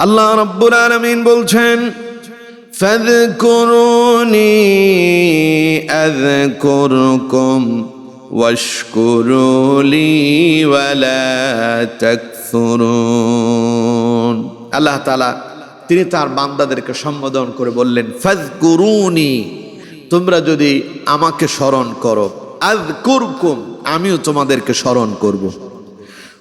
আল্লাহ রাব্বুল আলামিন বলছেন, ফাযকুরুনি আযকুরকুম ওয়াশকুরু লি ওয়ালা তাকফুরুন। আল্লাহ তাআলা তিনি তার বান্দাদেরকে সম্বোধন করে বললেন, ফাযকুরুনি, তোমরা যদি আমাকে স্মরণ করো, আযকুরকুম, আমিও তোমাদেরকে স্মরণ করব,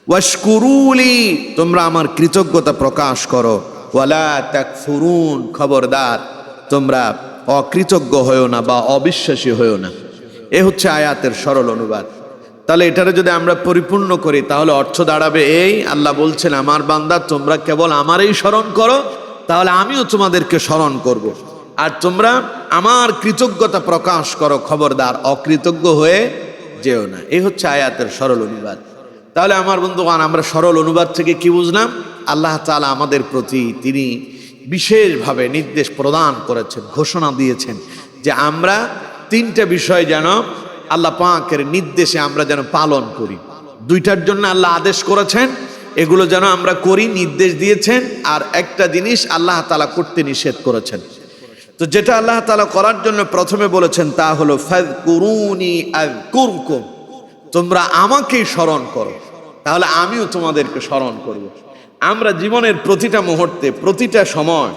ওয়াশকুরু লি, তোমরা আমার কৃতজ্ঞতা প্রকাশ করো, ওয়ালা তাকফুরুন, খবরদার তোমরা অকৃতজ্ঞ হয়েও না বা অবিশ্বাসী হয়েও না। এ হচ্ছে আয়াতের সরল অনুবাদ। তাহলে এটারে যদি আমরা পরিপূর্ণ করি তাহলে অর্থ দাঁড়াবে এই, আল্লাহ বলছেন আমার বান্দা তোমরা কেবল আমারই স্মরণ করো, তাহলে আমিও তোমাদেরকে স্মরণ করব। আর তোমরা আমার কৃতজ্ঞতা প্রকাশ করো, খবরদার অকৃতজ্ঞ হয়ে যেও না। এই হচ্ছে আয়াতের সরল অনুবাদ। তাহলে আমার বন্ধুগণ, আমরা সরল অনুবাদ থেকে কি বুঝলাম? আল্লাহ তাআলা আমাদের প্রতি তিনি বিশেষভাবে নির্দেশ প্রদান করেছেন, ঘোষণা দিয়েছেন যে আমরা তিনটা বিষয় যেন আল্লাহ পাকের নির্দেশে আমরা যেন পালন করি। দুইটার জন্য আল্লাহ আদেশ করেছেন, এগুলো যেন আমরা করি, নির্দেশ দিয়েছেন। আর একটা জিনিস আল্লাহ তাআলা করতে নিষেধ করেছেন। তো যেটা আল্লাহ তাআলা করার জন্য প্রথমে বলেছেন তা হলো ফাযকুরুনি আযকুরকুম, তোমরা আমাকেই স্মরণ করো, তাহলে আমিও তোমাদেরকে স্মরণ করব। আমরা জীবনের প্রতিটা মুহূর্তে, প্রতিটা সময়,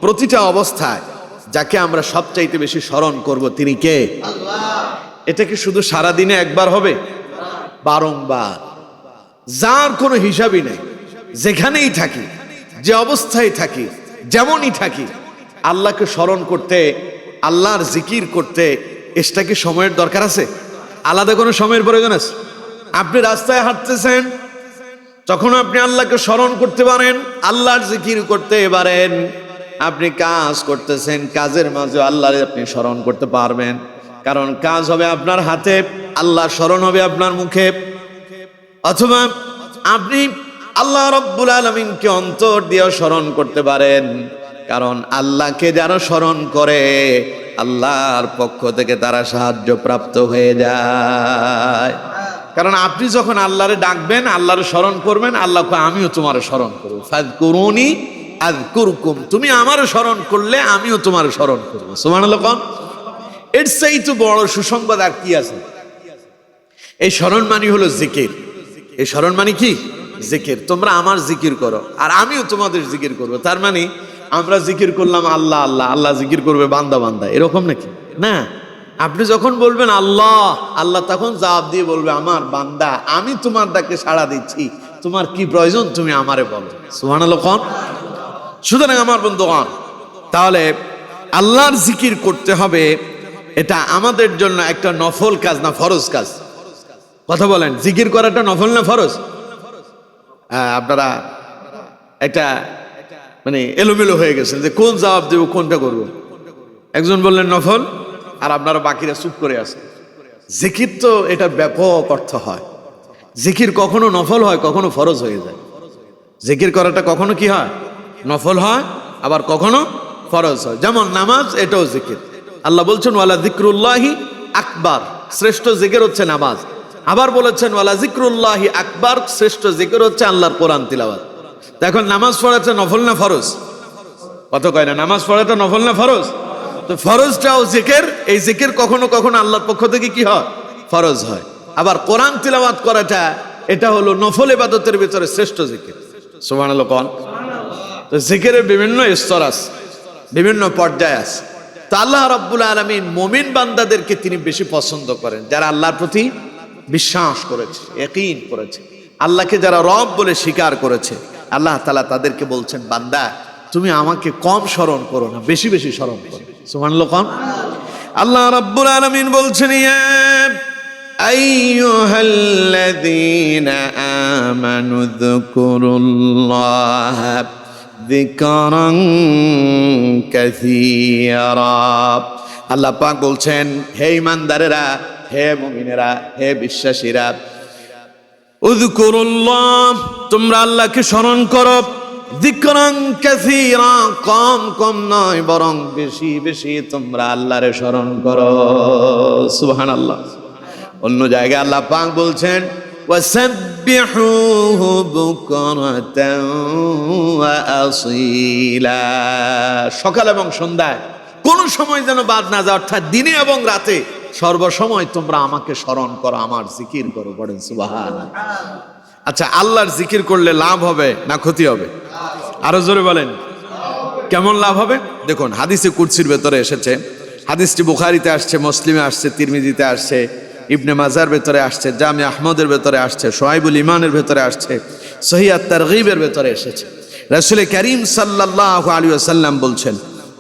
প্রতিটা অবস্থায় যাকে আমরা সবচাইতে বেশি স্মরণ করব তিনি কে? আল্লাহ। এটা কি শুধু সারাদিনে একবার হবে? বারংবার, যার কোনো হিসাবই নেই। যেখানেই থাকি, যে অবস্থায় থাকি, যেমনই থাকি, আল্লাহকে স্মরণ করতে, আল্লাহর জিকির করতে এটা কি সময়ের দরকার আছে? আলাদা কোনো সময়ের প্রয়োজন আছে? আপনি রাস্তায় হাঁটতেছেন, তখন আপনি আল্লাহকে স্মরণ করতে পারেন, আল্লাহর জিকির করতে পারেন। আপনি কাজ করতেছেন, কাজের মাঝে আল্লাহর আপনি স্মরণ করতে পারবেন, কারণ কাজ হবে আপনার হাতে, আল্লাহ স্মরণ হবে আপনার মুখে। অথবা আপনি আল্লাহ রাব্বুল আলামিনকে অন্তর দিয়ে স্মরণ করতে পারেন, কারণ আল্লাহকে যারা স্মরণ করে আল্লাহর পক্ষ থেকে তারা সাহায্য প্রাপ্ত হয়ে যায়। কারণ আপনি যখন আল্লাহরে ডাকবেন, আল্লাহরে স্মরণ করবেন, আল্লাহ কয় আমিও তোমার স্মরণ করব, ফাযকুরুনি আযকুরকুম, তুমি আমার স্মরণ করলে আমিও তোমার স্মরণ করব। সুবহানাল্লাহ। এর চাইতে বড় সুসংবাদ আর কি আছে? এই স্মরণ মানে হলো জিকির। এই স্মরণ মানে কি? জিকির। তোমরা আমার জিকির করো আর আমিও তোমাদের জিকির করব। তার মানে আমরা জিকির করলাম আল্লাহ আল্লাহ, আল্লাহ জিকির করবে বান্দা বান্দা, এরকম নাকি? না, আপনি যখন বলবেন আল্লাহ আল্লাহ, তখন জবাব দিয়ে বলবে আমার বান্দা, আমি তোমার ডাকে সাড়া দিচ্ছি, তোমার কি প্রয়োজন তুমি আমারে বলো। সুবহানাল্লাহ। সুতরাং আমার বন্ধুগণ, তাহলে আল্লাহর জিকির করতে হবে, এটা আমাদের জন্য একটা নফল কাজ না ফরজ কাজ? কথা বলেন, জিকির করাটা নফল না ফরজ? আপনারা এটা মানে এলোমেলো হয়ে গেছেন যে কোন জবাব দেব, কোনটা করব। একজন বললেন নফল, আর আপনারা বাকিরা চুপ করে আছেন। জিকির তো এটা ব্যাপক অর্থ হয়। জিকির কখনো নফল হয়, কখনো ফরজ হয়ে যায়। জিকির করাটা কখনো কি হয়? নফল হয়, আবার কখনো ফরজ হয়। যেমন নামাজ, এটাও জিকির। আল্লাহ বলছেন ওয়ালা যিকরুল্লাহি আকবার, শ্রেষ্ঠ জিকির হচ্ছে নামাজ। আবার বলেছেন ওয়ালা যিকরুল্লাহি আকবার, শ্রেষ্ঠ জিকির হচ্ছে আল্লাহর কোরআন তিলাওয়াত। এখন নামাজ পড়াটা নফল না ফরজ? কত কয় না, নামাজ পড়াটা নফল না ফরজ? তো ফরজটাও জিকির। এই জিকির কখনো কখনো আল্লাহর পক্ষ থেকে কি হয়? ফরজ হয়। আবার কোরআন তিলাওয়াত করাটা, এটা হলো নফল ইবাদতের ভিতরে শ্রেষ্ঠ জিকির। সুবহানাল্লাহ। তো জিকিরের বিভিন্ন স্তর আছে, বিভিন্ন পর্যায় আছে। তো আল্লাহ রাব্বুল আলামিন মুমিন বান্দাদেরকে তিনি বেশি পছন্দ করেন যারা আল্লাহর প্রতি বিশ্বাস করেছে, ইয়াকিন করেছে, আল্লাহকে যারা রব বলে স্বীকার করেছে। আল্লাহ তাআলা তাদেরকে বলছেন বান্দা তুমি আমাকে কম স্মরণ করো না, বেশি বেশি স্মরণ করো। সুবহানাল্লাহ। আল্লাহ রাব্বুল আলামিন বলছেন ইয়া আইয়ুহাল্লাযীনা আমানু যকুরুল্লাহ যিকরান কাসীরা। আল্লাহ পাক বলছেন হে ঈমানদারেরা, হে মুমিনেরা, হে বিশ্বাসীরা, উযকুরুল্লাহ, তোমরা আল্লাহকে স্মরণ করো, যিকরান কাসীরা, কম কম নয় বরং বেশি বেশি তোমরা আল্লাহরে স্মরণ করো। সুবহানাল্লাহ। অন্য জায়গায় আল্লাহ পাক বলছেন ওয়াসাব্বিহু সাব্বিহুহু বুকরাতান ওয়া আসীলা। সকাল এবং সন্ধ্যায় কোন সময় যেন বাদ না যায়, অর্থাৎ দিনে এবং রাতে সর্বসময় তোমরা আমাকে স্মরণ করো, আমার জিকির করো। পড়েন সুবহানাল্লাহ। আচ্ছা, আল্লাহর জিকির করলে লাভ হবে না ক্ষতি হবে? আরো জোরে বলেন, কেমন লাভ হবে? দেখুন, হাদিসে কুদসির ভেতরে এসেছে, হাদিসটি বুখারীতে আসছে, মুসলিমে আসছে, তিরমিজিতে আসছে, ইবনে মাজার ভেতরে আসছে, জামি আহমদের ভেতরে আসছে, শুআইবুল ঈমানের ভেতরে আসছে, সহিহ আত-তারগীবের ভেতরে এসেছে। রাসূল করিম সাল্লাল্লাহু আলাইহি ওয়াসাল্লাম বলছেন,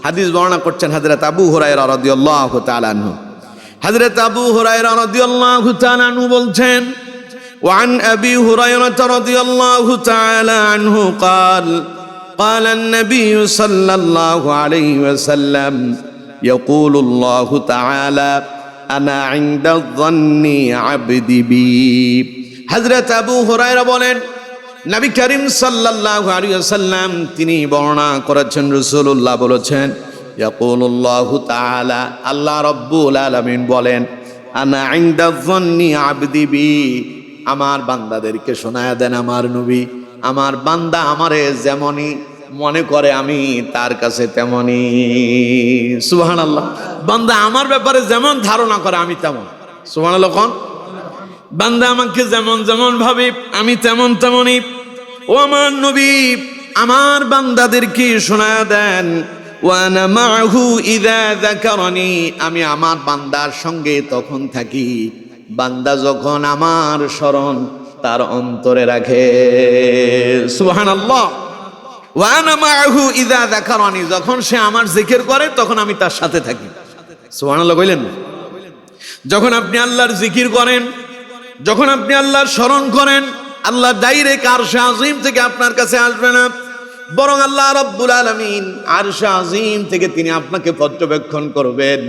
হাদিস বর্ণনা করছেন হযরত আবু হুরায়রা রাদিয়াল্লাহু তাআলা আনহু। হযরত আবু হুরায়রা রাদিয়াল্লাহু তাআলা আনহু বলছেন, وعن أبي هريرة رضي الله تعالى عنه قال قال النبي صلى الله عليه وسلم يقول الله تعالى أنا عند الظن عبدي بي। হযরত আবু হুরায়রা বলেন, নবী করিম সাল্লাল্লাহু আলাইহি ওয়াসাল্লাম তিনি বর্ণনা করেছেন, রাসূলুল্লাহ বলেছেন, ইয়াকুলুল্লাহু তাআলা, আল্লাহ রাব্বুল আলামিন বলেন, আনা ইনদা যন্নি আবদি বি, আমার বান্দাদেরকে শোনায়া দেন আমার নবী, আমার বান্দা আমারে যেমনই মনে করে আমি তার কাছে তেমনই। সুবহানাল্লাহ। বান্দা আমার ব্যাপারে যেমন ধারণা করে আমি তেমন। সুবহানাল্লাহ। কোন বান্দা আমাকে যেমন যেমন ভাবে আমি তেমন তেমনই। ও আমার নবী, আমার বান্দাদেরকে শোনায়া দেন, ওয়ানা মাহু ইযা যাকারানি, আমি আমার বান্দার সঙ্গে তখন থাকি বান্দা যখন আমার স্মরণ তার অন্তরে রাখে। সুবহানাল্লাহ। ওয়ানা মাহু ইযা যাকারানি, যখন সে আমার জিকির করে তখন আমি তার সাথে থাকি। সুবহানাল্লাহ কইলেন না? যখন আপনি আল্লাহর জিকির করেন, যখন আপনি আল্লাহর স্মরণ করেন, আল্লাহ ডাইরেক্ট আরশে আজিম থেকে আপনার কাছে আসবে না, বরং আল্লাহ রাব্বুল আলামিন আরশে আজিম থেকে তিনি আপনাকে পর্যবেক্ষণ করবেন।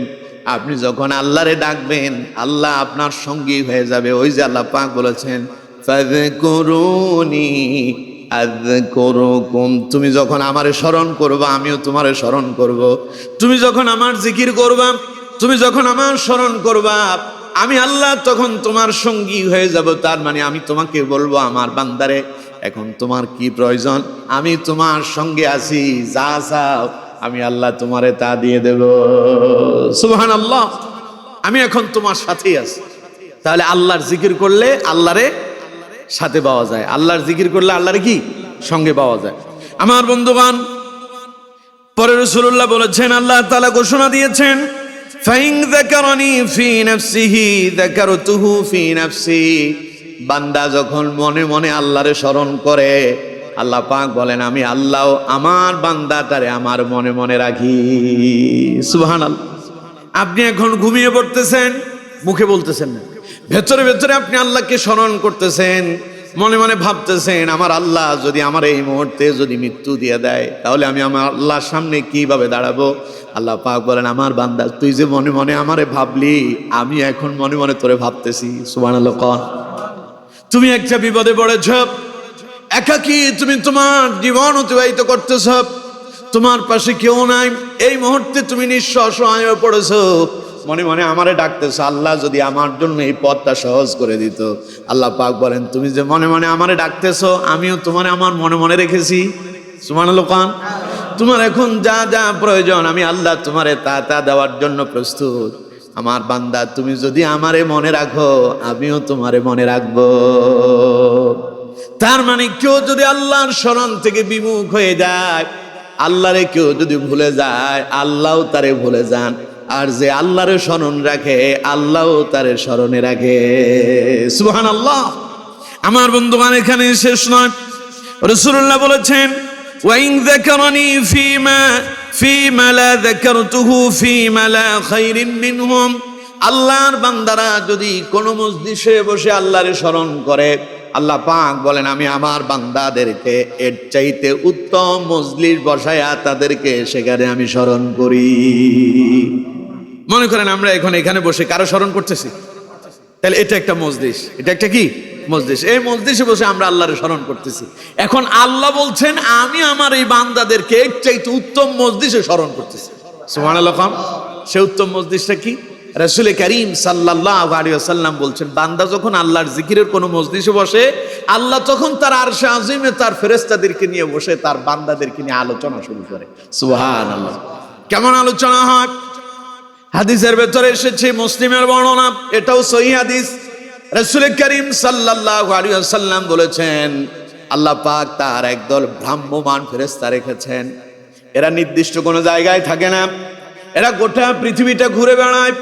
আপনি যখন আল্লাহরে ডাকবেন, আল্লাহ আপনার সঙ্গী হয়ে যাবে। ওই যে আল্লাহ পাক বলেছেন, ফাযকুরুনি আযকুরুকুম, তুমি যখন আমারে স্মরণ করবা আমিও তোমারে স্মরণ করব। তুমি যখন আমার জিকির করবা, তুমি যখন আমার স্মরণ করবা, আমি আল্লাহ তখন তোমার সঙ্গী হয়ে যাব। তার মানে আমি তোমাকে বলবো, আমার বান্দারে এখন তোমার কি প্রয়োজন, আমি তোমার সঙ্গে আছি, যা চাও আমি আল্লাহ তোমারে তা দিয়ে দেব। সুবহানাল্লাহ। আমি এখন তোমার সাথেই আছি। তাহলে আল্লাহর জিকির করলে আল্লাহরে সাথে পাওয়া যায়, আল্লাহর জিকির করলে আল্লাহরে কি সঙ্গে পাওয়া যায়। আমার বন্ধুগণ, পরে রাসূলুল্লাহ বলেছেন, আল্লাহ তাআলা ঘোষণা দিয়েছেন, ফাইন যাকারানি ফি নাফসিহি যাকারতুহু ফি নাফসি, বান্দা যখন মনে মনে আল্লাহরে স্মরণ করে, আল্লাহ পাক বলেন আমি আল্লাহ আমার বান্দাটারে আমার মনে মনে রাখি। সুবহানাল্লাহ। আপনি এখন ঘুমিয়ে পড়তেছেন, মুখে বলতেছেন না, ভেতরে ভেতরে আপনি আল্লাহকে স্মরণ করতেছেন, মনে মনে ভাবতেছেন আমার আল্লাহ যদি আমার এই মুহূর্তে যদি মৃত্যু দিয়ে দেয় তাহলে আমি আমার আল্লাহর সামনে কিভাবে দাঁড়াবো। আল্লাহ পাক বলেন, আমার বান্দা তুই যে মনে মনে আমারে ভাবলি, আমি এখন মনে মনে তোরে ভাবতেছি। সুবহানাল্লাহ। কোন তুমি একটা বিপদে পড়েছ, একাকী তুমি তোমার জীবন অতিবাহিত করতেছ, তোমার পাশে কেউ নাই, এই মুহূর্তে তুমি নিঃস্ব অসহায় হয়ে পড়েছ, মনে মনে আমারে ডাকতেছ, আল্লাহ যদি আমার জন্য এই পথটা সহজ করে দিত। আল্লাহ পাক বলেন, তুমি যে মনে মনে আমারে ডাকতেছ, আমিও তোমারে আমার মনে মনে রেখেছি। সুবহানাল্লাহ। কোন তোমার এখন যা যা প্রয়োজন আমি আল্লাহ তোমারে তা তা দেওয়ার জন্য প্রস্তুত। আমার বান্দা তুমি যদি আমারে মনে রাখো, আমিও তোমারে মনে রাখবো। তার মানে কেউ যদি আল্লাহর স্মরণ থেকে বিমুখ হয়ে যায়, আল্লাহরে কেউ যদি ভুলে যায়, আল্লাহও তারে ভুলে যান। আর যে আল্লাহরে স্মরণ রাখে, আল্লাহও তারে স্মরণে রাখে। সুবহানাল্লাহ। আমার বন্ধুগণ, এখানে শেষ নয়। রাসূলুল্লাহ বলেছেন, ওয়াইন যাকারানি ফিমা লা যাকারতুহু ফিমা লা খায়রিন মিনহুম, আল্লাহর বান্দারা যদি কোনো মজলিসে বসে আল্লাহরে স্মরণ করে, আল্লাহ পাক বলেন আমি আমার বান্দাদেরকে এর চাইতে উত্তম মজলিস বসায়া তাদেরকে সেখানে আমি স্মরণ করি। মনে করেন আমরা এখন এখানে বসে কারো স্মরণ করতেছি, তাহলে এটা একটা মজলিস, এটা একটা কি মজলিস। এই মজলিসে বসে আমরা আল্লাহর স্মরণ করতেছি। এখন আল্লাহ বলছেন আমি আমার এই বান্দাদেরকে এর চাইতে উত্তম মজলিসে স্মরণ করতেছি। সুবহানাল্লাহ। সে উত্তম মজলিসটা কি? রাসূল করিম সাল্লাল্লাহু আলাইহি ওয়াসাল্লাম বলছেন, বান্দা যখন আল্লাহর জিকিরের কোনো মজলিসে বসে, আল্লাহ তখন তার আরশে আজিমে তার ফেরেশতাদেরকে নিয়ে বসে তার বান্দাদেরকে নিয়ে আলোচনা শুরু করে। সুবহানাল্লাহ। কেমন আলোচনা হয়? হাদিসের ভেতরে এসেছে, মুসলিমের বর্ণনা, এটাও সহিহ হাদিস। রাসূল করিম সাল্লাল্লাহু আলাইহি ওয়াসাল্লাম বলেছেন, আল্লাহ পাক তার একদল ভ্রাম্যমান ফেরেশতা রেখেছেন। এরা নির্দিষ্ট কোনো জায়গায় থাকে না, এরা গোটা পৃথিবীটা ঘুরে বেড়ায়।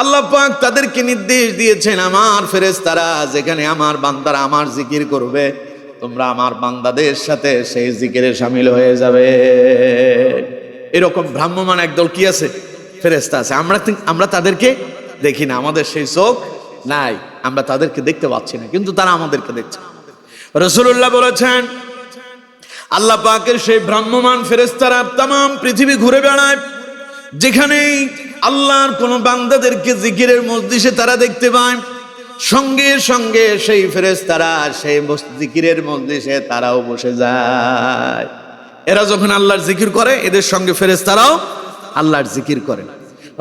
আল্লাহ পাক তাদেরকে নির্দেশ দিয়েছেন, আমার ফেরেশতারা যেখানে আমার বান্দারা আমার জিকির করবে, তোমরা আমার বান্দাদের সাথে সেই জিকিরে শামিল হয়ে যাবে। এরকম ভ্রাম্যমান একদল কি আছে? ফেরেশতা আছে। আমরা তাদেরকে দেখি না, আমাদের সেই চোখ নাই, আমরা তাদেরকে দেখতে পাচ্ছি না, কিন্তু তারা আমাদেরকে দেখছে। রাসূলুল্লাহ বলেছেন, আল্লাহ পাকের সেই ভ্রাম্যমান ফেরেশতারা তামাম পৃথিবী ঘুরে বেড়ায়, যেখানেই আল্লাহর কোন বান্দাদেরকে জিকিরের মজলিসে তারা দেখতে পায়, সঙ্গে সঙ্গে সেই ফেরেশতারা সেই জিকিরের মজলিসে তারাও বসে যায়। এরা যখন আল্লাহর জিকির করে, এদের সঙ্গে ফেরেশতারাও আল্লাহর জিকির করে।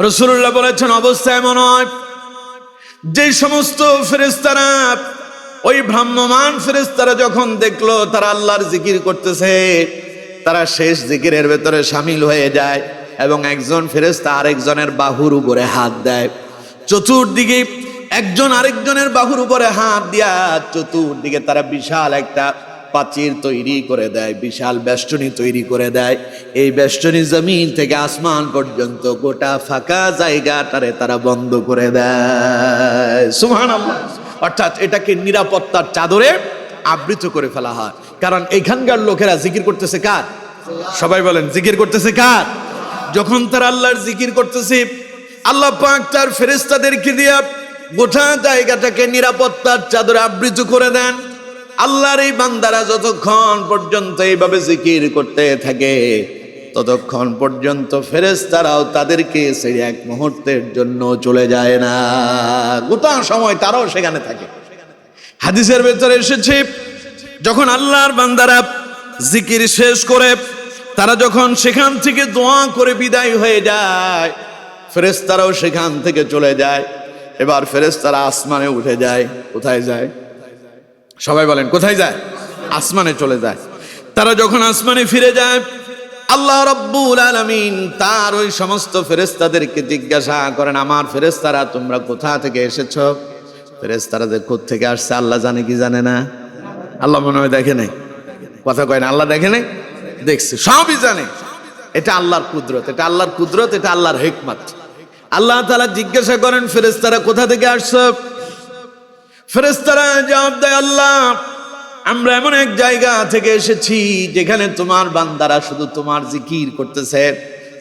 রাসূলুল্লাহ বলেছেন, অবস্থা এমন হয়, যে সমস্ত ফেরেশতারা ওই ভ্রাম্যমান ফেরেশতারা যখন দেখলো তারা আল্লাহর জিকির করতেছে, তারা শেষ জিকিরের ভেতরে শামিল হয়ে যায় এবং একজন ফেরেশতা আরেকজনের বাহুর উপরে হাত দেয়। চতুর্দিকে একজন আরেকজনের বাহুর উপরে হাত দিয়া চতুর্দিকে তারা বিশাল একটা প্রাচীর তৈরি করে দেয়, বিশাল বেষ্টনী তৈরি করে দেয়। এই বেষ্টনী জমিন থেকে আসমান পর্যন্ত গোটা ফাঁকা জায়গাটারে তারা বন্ধ করে দেয়। সুবহানাল্লাহ। অর্থাৎ এটাকে নিরাপত্তার চাদরে আবৃত করে ফেলা হয়। কারণ এখানকার লোকেরা জিকির করতেছে কার? সবাই বলেন, জিকির করতেছে কার? যখন তারা আল্লাহর জিকির করতেছে, আল্লাহ পাক তার ফেরেশতাদেরকে দিয়ে গোটা জায়গাটাকে নিরাপত্তার চাদরে আবৃত করে দেন। আল্লাহর এই বান্দারা যতক্ষণ পর্যন্ত এইভাবে জিকির করতে থাকে, ততক্ষণ পর্যন্ত ফেরেশতারাও তাদেরকে ছেড়ে এক মুহূর্তের জন্য চলে যায় না, গোটা সময় তারাও সেখানে থাকে। হাদিসের ভেতরে এসেছে, যখন আল্লাহর বান্দারা জিকির শেষ করে তারা যখন সেখান থেকে দোয়া করে বিদায় হয়ে যায়, ফেরেশতারাও সেখান থেকে চলে যায়। এবার ফেরেশতারা আসমানে উঠে যায়। কোথায় যায়? সবাই বলেন, কোথায় যায়? আসমানে চলে যায়। তারা যখন আসমানে ফিরে যায়, আল্লাহ রাব্বুল আলামিন তার ওই সমস্ত ফেরেশতাদেরকে জিজ্ঞাসা করেন, আমার ফেরেশতারা তোমরা কোথা থেকে এসেছো? ফেরেশতারা যে কোথা থেকে আসছে আল্লাহ জানে কি জানে না? আল্লাহ মনে হয় দেখে নাই। কথা কয় না, আল্লাহ দেখে নাই, দেখছে, সবই জানে। এটা আল্লাহর কুদরত, এটা আল্লাহর কুদরত, এটা আল্লাহর হিকমত। আল্লাহ তাআলা জিজ্ঞাসা করেন, ফেরেশতারা কোথা থেকে আসছো? ফেরেশতারা জবাব দেয়, আল্লাহ আমরা এমন এক জায়গা থেকে এসেছি যেখানে তোমার বান্দারা শুধু তোমার জিকির করতেছে,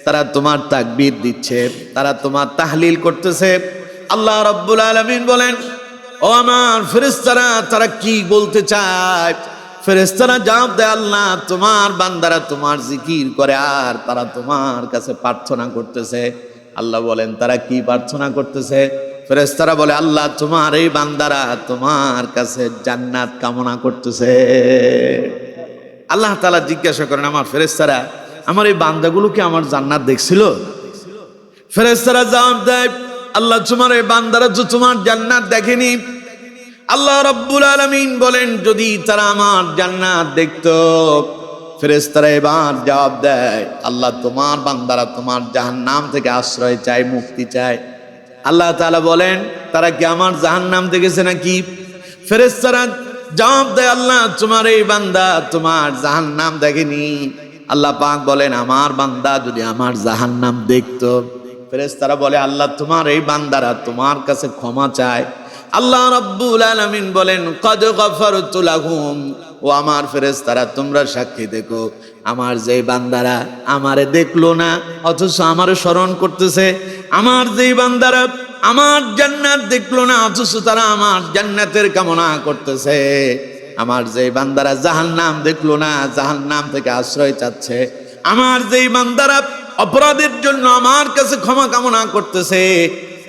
তারা তোমার তাকবীর দিচ্ছে, তারা তোমার তাহলিল করতেছে। আল্লাহ রাব্বুল আলামিন বলেন, ও আমার ফেরেশতারা, তারা কি বলতে চায়? ফেরেশতারা জবাব দেয়, আল্লাহ তোমার বান্দারা তোমার জিকির করে আর তারা তোমার কাছে প্রার্থনা করতেছে। আল্লাহ বলেন, তারা কি প্রার্থনা করতেছে? ফেরেশতারা বলে, আল্লাহ তোমার এই বান্দারা তোমার কাছে জান্নাত কামনা করতেছে। আল্লাহ তাআলা জিজ্ঞাসা করেন, আমার ফেরেশতারা আমার এই বান্দাগুলো কি আমার জান্নাত দেখছিল? ফেরেশতারা জবাব দেয়, আল্লাহ তোমার এই বান্দারা তো তোমার জান্নাত দেখেনি। আল্লাহ রাব্বুল আলামিন বলেন, যদি তারা আমার জান্নাত দেখতো। ফেরেশতারা এবার জবাব দেয়, আল্লাহ তোমার বান্দারা তোমার জাহান্নাম থেকে আশ্রয় চায়, মুক্তি চায়। আল্লাহ তাআলা বলেন, তারা কি আমার জাহান্নাম দেখেছে নাকি? ফেরেশতারা জবাব দেয়, আল্লাহ তোমার এই বান্দা তোমার জাহান্নাম দেখেনি। আল্লাহ পাক বলেন, আমার বান্দা যদি আমার জাহান্নাম দেখতো। ফেরেশতারা বলে, আল্লাহ তোমার এই বান্দারা তোমার কাছে ক্ষমা চায়। আল্লাহ রাব্বুল আলামিন বলেন, কদ গফারতু লাহুম। ও আমার ফেরেশতারা, তোমরা সাক্ষী দেখো, আমার যে বান্দারা আমারে দেখলো না অথচ আমারে স্মরণ করতেছে, আমার যে বান্দারা আমার জান্নাত দেখলো না অথচ তারা আমার জান্নাতের কামনা করতেছে, আমার যে বান্দারা জাহান্নাম দেখলো না জাহান্নাম থেকে আশ্রয় চাচ্ছে, আমার যেই বান্দারা অপরাধের জন্য আমার কাছে ক্ষমা কামনা করতেছে,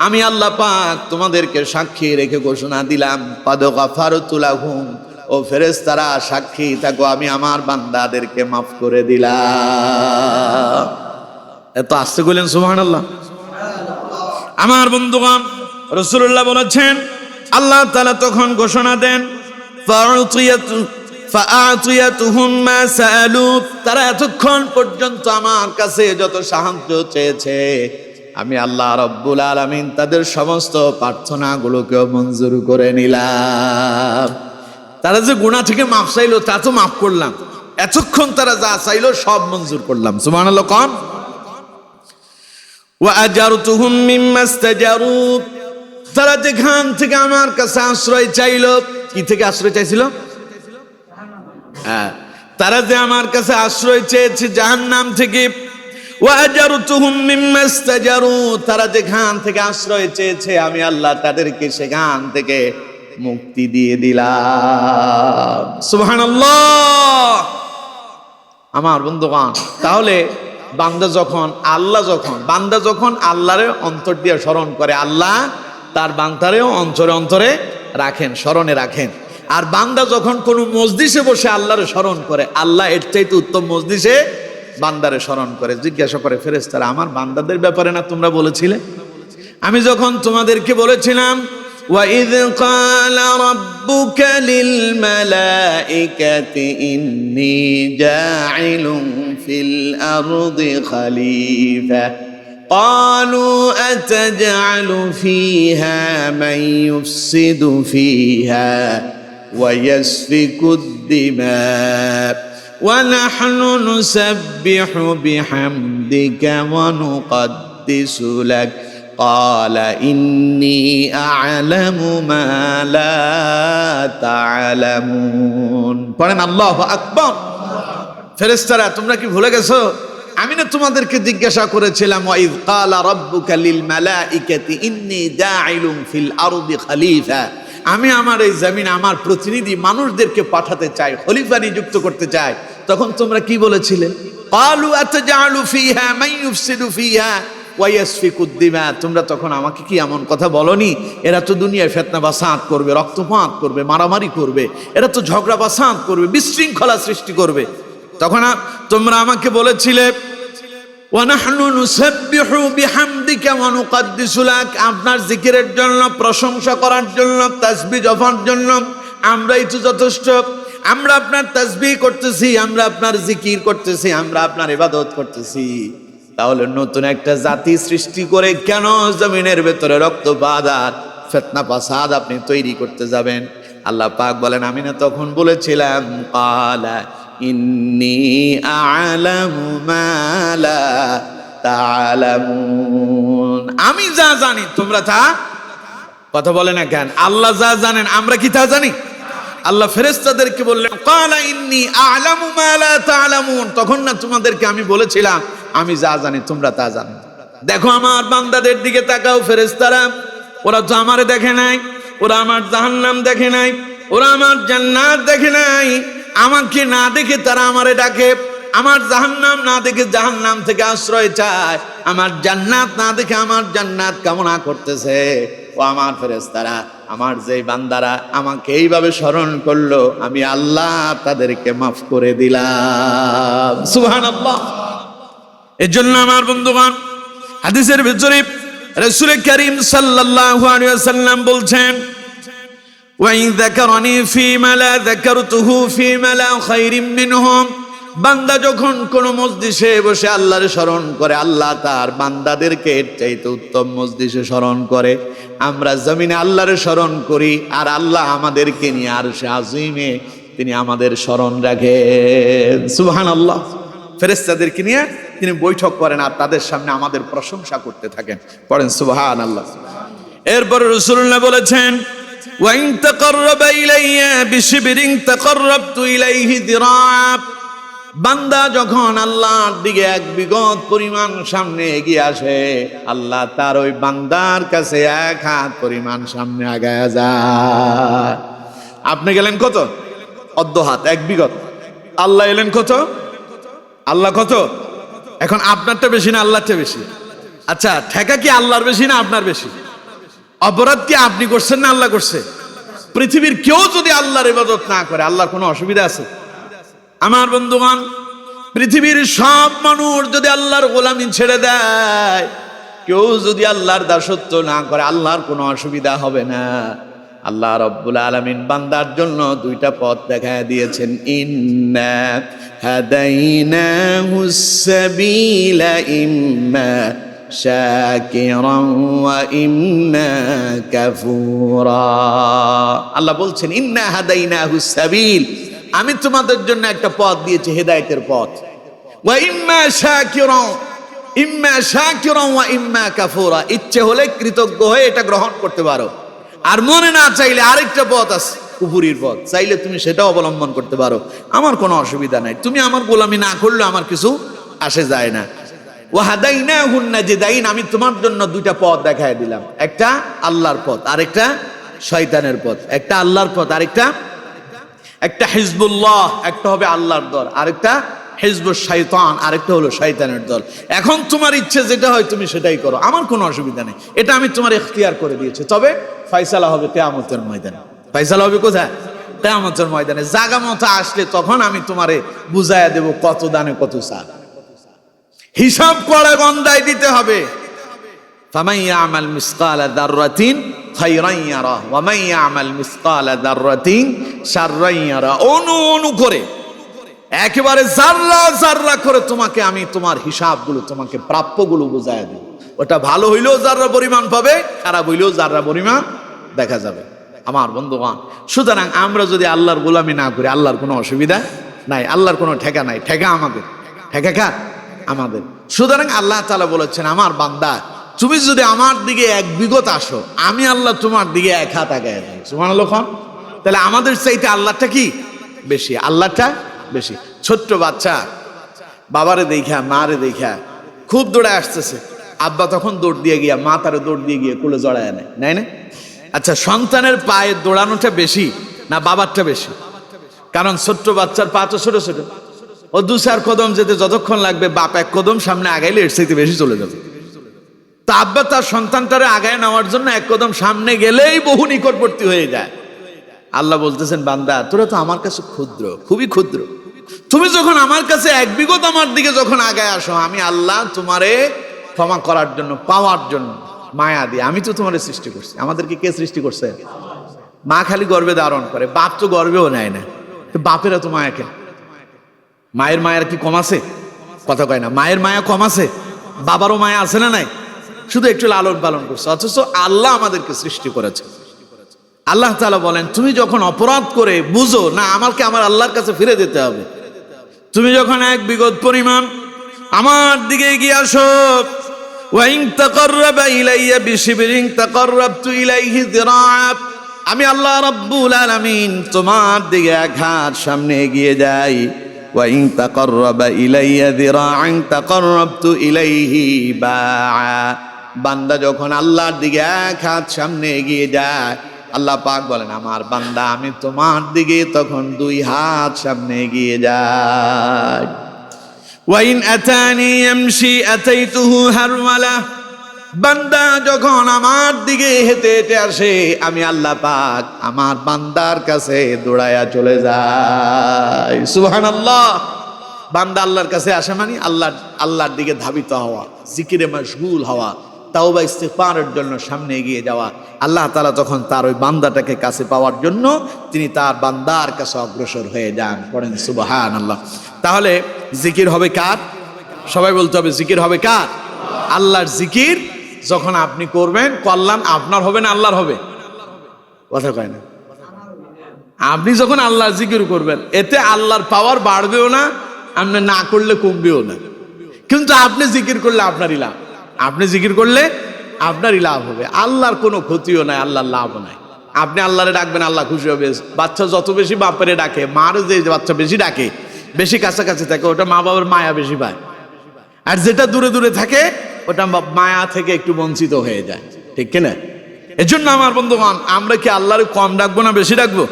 আমি আল্লাহ পাক তোমাদেরকে সাক্ষী রেখে ঘোষণা দিলাম, কদ গফারতু লাহুম। ও ফেরেশতারা সাক্ষী থাকো, আমি আমার বান্দাদেরকে মাফ করে দিলাম। এত আস্তে বলেন সুবহানাল্লাহ। আমার বন্ধুগণ, রাসূলুল্লাহ বলেছেন, আল্লাহ তাআলা তখন ঘোষণা দেন, ফাআতিয়াতুহুম মা সাআলু, তারা এতক্ষণ পর্যন্ত আমার কাছে যত সাহায্য চেয়েছে আমি আল্লাহ রাব্বুল আলামিন তাদের সমস্ত প্রার্থনাগুলোকে মঞ্জুর করে নিলাম। তারা যে গুনাহ থেকে মাফ চাইলো তা তো মাফ করলাম, এতক্ষণ তারা যা চাইলো সব মঞ্জুর করলাম। সুবহানাল্লাহ। কোন ওয়া আজারতুহুম মিম্মা ইস্তাজারু, তারা যেখান থেকে আমার কাছে আশ্রয় চাইলো, কি থেকে আশ্রয় চাইছিল? তারা যে আমার কাছে আশ্রয় চেয়েছে জাহান্নাম থেকে। ওয়া আজারতুহুম মিম্মা ইস্তাজারু, তারা যেখান থেকে আশ্রয় চেয়েছে আমি আল্লাহ তাদেরকে সেখান থেকে মুক্তি দিয়ে দিলাম। সুবহানাল্লাহ। আমার বন্ধুগণ, তাহলে বান্দা যখন আল্লাহরে অন্তর দিয়ে স্মরণ করে, আল্লাহ তার বান্দারেও অন্তরে অন্তরে রাখেন, স্মরণে রাখেন। আর বান্দা যখন কোনো মজলিসে বসে আল্লাহরে স্মরণ করে, আল্লাহ এর চাইতে উত্তম মজলিসে বান্দারে স্মরণ করে। জিজ্ঞাসা করে ফেরেশতারা, আমার বান্দাদের ব্যাপারে না তোমরা বলেছিলে? আমি যখন তোমাদেরকে বলেছিলাম, وَإِذْ قَالَ رَبُّكَ لِلْمَلَائِكَةِ إِنِّي جَاعِلٌ فِي الْأَرْضِ خَلِيفَةً قَالُوا أَتَجْعَلُ فِيهَا مَن يُفْسِدُ فِيهَا وَيَسْفِكُ الدِّمَاءَ وَنَحْنُ نُسَبِّحُ بِحَمْدِكَ وَنُقَدِّسُ لَكَ قال إني أعلم ما لا تعلمون। পড়েন আল্লাহু আকবার। ফেরেশতারা, তোমরা কি ভুলে গেছো? আমি না তোমাদেরকে জিজ্ঞাসা করেছিলাম, ওয়াইজ ক্বালা রাব্বুকা লিল মালাইকাতি ইন্নী জাইলুন ফিল আরদি খলিফা, আমি আমার এই জমিনে আমার প্রতিনিধি মানুষদেরকে পাঠাতে চাই, খলিফা নিযুক্ত করতে চাই। তখন তোমরা কি বলেছিলে? ক্বালু আতাজআলু ফিহা মান ইউফসিদু ফিহা ওয়াইয়াসফিকুদ্দিমা, তোমরা তখন আমাকে কি এমন কথা বলনি, এরা তো দুনিয়ায় ফিতনা বাসাত করবে, রক্তপাত করবে, মারামারি করবে, এরা তো ঝগড়া বাসাত করবে, বিশৃঙ্খলা সৃষ্টি করবে। তখন তোমরা আমাকে বলেছিলে, ওয়া নাহনু নুসাব্বিহু বিহামদিকা ওয়া নুকদ্দিসু লাক, আপনার জিকিরের জন্য, প্রশংসা করার জন্য, তাসবিহ জপার জন্য আমরাই তো যথেষ্ট। আমরা আপনার তাসবিহ করতেছি, আমরা আপনার জিকির করতেছি, আমরা আপনার ইবাদত করতেছি। তাহলে নতুন একটা জাতি সৃষ্টি করে কেন জমিনের ভেতরে রক্তপাত আর ফিতনা ফাসাদ আপনি তৈরি করতে যাবেন? আল্লাহ পাক বলেন, আমি না তখন বলেছিলাম, ক্বালা ইন্নী আ'লামু মা লা তা'লামুন, আমি যা জানি তোমরা তা কথা বলে না কেন? আল্লাহ যা জানেন আমরা কি তা জানি? আল্লাহ ফেরেশতাদেরকে বললেন, ক্বালা ইন্নী আ'লামু মা লা তা'লামুন, তখন না তোমাদেরকে আমি বলেছিলাম আমি যা জানি তোমরা তা জানো। দেখো আমার বান্দাদের দিকে তাকাও ফেরেশতারা, ওরা তো আমারে দেখে নাই, ওরা আমার জাহান্নাম দেখে নাই, ওরা আমার জান্নাত দেখে নাই। আমাকে না দেখে তারা আমারে ডাকে, আমার জাহান্নাম না দেখে জাহান্নাম থেকে আশ্রয় চায়, আমার জান্নাত না দেখে আমার জান্নাত কামনা করতেছে। ও আমার ফেরেশতারা, আমার যে বান্দারা আমাকে এইভাবে স্মরণ করলো, আমি আল্লাহ তাদেরকে মাফ করে দিলাম। সুবহানাল্লাহ। এর জন্য আমার বন্ধুগণ, হাদিসের ভিতরে রাসূল করিম সাল্লাল্লাহু আলাইহি ওয়াসাল্লাম বলছেন, ওয়া ইন যাকারানি ফীমা লা যাকারতুহু ফীমা লা খায়রিম মিনহুম, বান্দা যখন কোন মজলিসে বসে আল্লাহর স্মরণ করে, আল্লাহ তার বান্দাদেরকে এর চাইতে উত্তম মজলিসে স্মরণ করে। আমরা জমিনে আল্লাহর স্মরণ করি, আর আল্লাহ আমাদেরকে নিয়ে আরশে আজিমে তিনি আমাদের স্মরণ রাখেন। সুবহানাল্লাহ। ফেরেশতাদেরকে নিয়ে তিনি বৈঠক করেন আর তাদের সামনে আমাদের প্রশংসা করতে থাকেন। পড়েন সুবহানাল্লাহ। এরপরে রাসূলুল্লাহ বলেছেন, ওয়া ইন তাকাররাবা ইলাইয়া বিশিবরিন তাকাররাবতু ইলাইহি যিরাআ, বান্দা যখন আল্লাহর দিকে এক বিগত পরিমাণ সামনে এগিয়ে আসে, আল্লাহ তার ওই বান্দার কাছে এক হাত পরিমাণ সামনে আগায়া যায়। আপনি গেলেন কত? অর্ধ হাত, এক বিগত। আল্লাহ এলেন কত? আল্লাহ কত? এখন আপনারটা বেশি না আল্লাহরটা বেশি? আচ্ছা, ঠেকা কি আল্লাহর বেশি না আপনার বেশি? অপরাধ কি আপনি করছেন না আল্লাহ করছে? পৃথিবীর কেউ যদি আল্লাহর ইবাদত না করে, আল্লাহর কোনো অসুবিধা আছে? আমার বন্ধুগণ, পৃথিবীর সব মানুষ যদি আল্লাহর গোলামি ছেড়ে দেয়, কেউ যদি আল্লাহর দাসত্ব না করে আল্লাহর কোনো অসুবিধা হবে না। আল্লাহ রাব্বুল আলামিন বান্দার জন্য দুইটা পথ দেখায় দিয়েছেন, ইন্না হাদাইনাহুস সাবিলা ইম্মা শাকিরান ওয়া ইম্মা কাফুরা। আল্লাহ বলছেন ইন্না হাদাইনাহুস সাবিল, আমি তোমাদের জন্য একটা পথ দিয়েছি, হেদায়েতের পথ। ওয়া ইম্মা শাকিরান, ইম্মা শাকিরান ওয়া ইম্মা কাফুরা, ইচ্ছে হলে কৃতজ্ঞ হয়ে এটা গ্রহণ করতে পারো, আর মনে না চাইলে আরেকটা পথ আছে কুফরির পথ, চাইলে তুমি সেটাও অবলম্বন করতে পারো, আমার কোনো অসুবিধা নাই। তুমি আমার গোলামি না করলে আমার কিছু আসে যায় না। ওয়া হাদাইনাহুন নাজদাইন, আমি তোমার জন্য দুইটা পথ দেখায় দিলাম, একটা আল্লাহর পথ আরেকটা শয়তানের পথ। একটা আল্লাহর পথ আরেকটা, একটা হিজবুল্লাহ, একটা হবে আল্লাহর দল, আরেকটা হিজবুশ শয়তান, আরেকটা হলো শয়তানের দল। এখন তোমার ইচ্ছে যেটা হয় তুমি সেটাই করো, আমার কোনো অসুবিধা নেই, এটা আমি তোমার ইখতিয়ার করে দিয়েছি। তবে ফয়সালা হবে কিয়ামতের ময়দানে। ফয়সালা হবে কোথায়? কিয়ামতের ময়দানে। জাগা মতো আসলে তখন আমি তোমারে বুঝাইয়া দেব কত দানে কত চাল, হিসাব করে গন্ডায় দিতে হবে। ফামান ইয়ামাল মিসকালা যাররাতিন খায়রান ইয়ারা ওয়া মান ইয়ামাল মিসকালা যাররাতিন শাররান ইয়ারা। অনু করে একেবারে জাররা জাররা করে তোমাকে আমি তোমার হিসাবগুলো, তোমাকে প্রাপ্যগুলো বুঝাইয়া দেব। ওটা ভালো হইলেও জাররা পরিমাণ পাবে, খারাপ হইলেও জাররা পরিমাণ দেখা যাবে। আমার বন্ধুগণ, সুতরাং আমরা যদি আল্লাহর গোলামি না করি আল্লাহর কোনো অসুবিধা নাই, আল্লাহর কোনো ঠেকা নাই। ঠেকা আমাদের, ঠেকা কার? আমাদের। সুতরাং আল্লাহ তাআলা বলেছেন, আমার বান্দা তুমি যদি আমার দিকে এক বিগত আসো, আমি আল্লাহ তোমার দিকে এক হাত আগায় যাই। সুবহানাল্লাহ। তাহলে আমাদের চাইতে আল্লাহটা কি বেশি, আল্লাহটা বেশি। ছোট্ট বাচ্চা বাবারে দেখা মারে দেখা খুব দৌড়ে আসতেছে, আব্বা তখন দৌড় দিয়ে গিয়া মা তারে দৌড় দিয়ে গিয়ে কোলে জড়ায় নেয়, নাই না? আচ্ছা, সন্তানের পায়ে দৌড়ানোটা বেশি না বাবারটা বেশি? কারণ ছোট্ট বাচ্চার পা তো ছোট ছোট, ও 2-4 কদম যেতে যতক্ষণ লাগবে বাপ 1 কদম সামনে আগাইলে এর চাইতে বেশি চলে যাবে। তা আব্বা তার সন্তানটারে আগায় নেওয়ার জন্য 1 কদম সামনে গেলেই বহু নিকটবর্তী হয়ে যায়। আল্লাহ বলতেছেন, বান্দা তোরা তো আমার কাছে ক্ষুদ্র, খুবই ক্ষুদ্র, তুমি যখন আমার কাছে এক বিগত আমার দিকে যখন আগায় আসো, আমি আল্লাহ তোমারে ক্ষমা করার জন্য, পাওয়ার জন্য মায়া দিয়ে আমি তো তোমারে সৃষ্টি করছি। আমাদেরকে কে সৃষ্টি করছে? মা খালি গর্ভে ধারণ করে, বাপ তো গর্ভেও নেয় না। বাপেরা তো মায়া কেন? মায়ের মায়ের কি কম আছে? কথা কয় না। মায়ের মায়া কম আছে? বাবারও মায়া আছে না নাই? শুধু একটু লালন পালন করছে। অথচ আল্লাহ আমাদেরকে সৃষ্টি করেছে। আল্লাহ তাআলা বলেন, তুমি যখন অপরাধ করে বুঝো না আমাকে আমার আল্লাহর কাছে ফিরে যেতে হবে, তুমি যখন এক বিগত পরিমাণ আমার দিকে এগিয়ে আসো, ওয়া ইন তাকাররাবা ইলাইয়া বিশিবরিন তাকাররাবতু ইলাইহি যিরাআ, আমি আল্লাহ রাব্বুল আলামিন তোমার দিকে এক হাত সামনে এগিয়ে যাই। ওয়া ইন তাকাররাবা ইলাইয়া যিরাআন তাকাররাবতু ইলাইহি বাআ, বান্দা যখন আল্লাহর দিকে এক হাত সামনে এগিয়ে যায়, আল্লাহ পাক বলেন, আমার বান্দা আমি তোমার দিকে তখন 2 হাত সামনে এগিয়ে যাই। ওয়া ইন আতানি ইয়ামশি আতাইতুহু হারওয়ালা, বান্দা যখন আমার দিকে হেঁটে হেঁটে আসে, আমি আল্লাহ পাক আমার বান্দার কাছে দৌড়াইয়া চলে যাই। সুবহানাল্লাহ। বান্দা আল্লাহর কাছে আসে মানে আল্লাহর দিকে ধাবিত হওয়া, জিকিরে মাশগুল হওয়া, তাওবা ইস্তিগফারের জন্য সামনে এগিয়ে যাওয়া। আল্লাহ তাআলা তখন তার ওই বান্দাটাকে কাছে পাওয়ার জন্য তিনি তার বান্দার কাছে অগ্রসর হয়ে যান। পড়েন সুবহানাল্লাহ। তাহলে জিকির হবে কার? সবাই বলতে হবে, জিকির হবে কার? আল্লাহর জিকির যখন আপনি করবেন, কল্যাণ আপনার হবে না আল্লাহর হবে? কথা কয় না। আপনি যখন আল্লাহর জিকির করবেন, এতে আল্লাহর পাওয়ার বাড়বেও না, আপনি না করলে কমবেও না। কিন্তু আপনি জিকির করলে আপনারই লাভ, আপনি জিকির করলে আপনারই লাভ হবে। আল্লাহর কোনো ক্ষতিও নাই, আল্লাহর লাভও নাই। আপনি আল্লাহরে ডাকবেন, আল্লাহ খুশি হবে। বাচ্চা যত বেশি বাপরে ডাকে, মার যে বাচ্চা বেশি ডাকে, বেশি কাছাকাছি থাকে, ওটা মা বাবার মায়া বেশি পায়। আর যেটা দূরে দূরে থাকে ওটা মায়া থেকে একটু বঞ্চিত হয়ে যায়, ঠিক কিনা? এজন্য আমার বন্ধুগণ, আমরা কি আল্লাহরে কম ডাকবো না বেশি ডাকবো?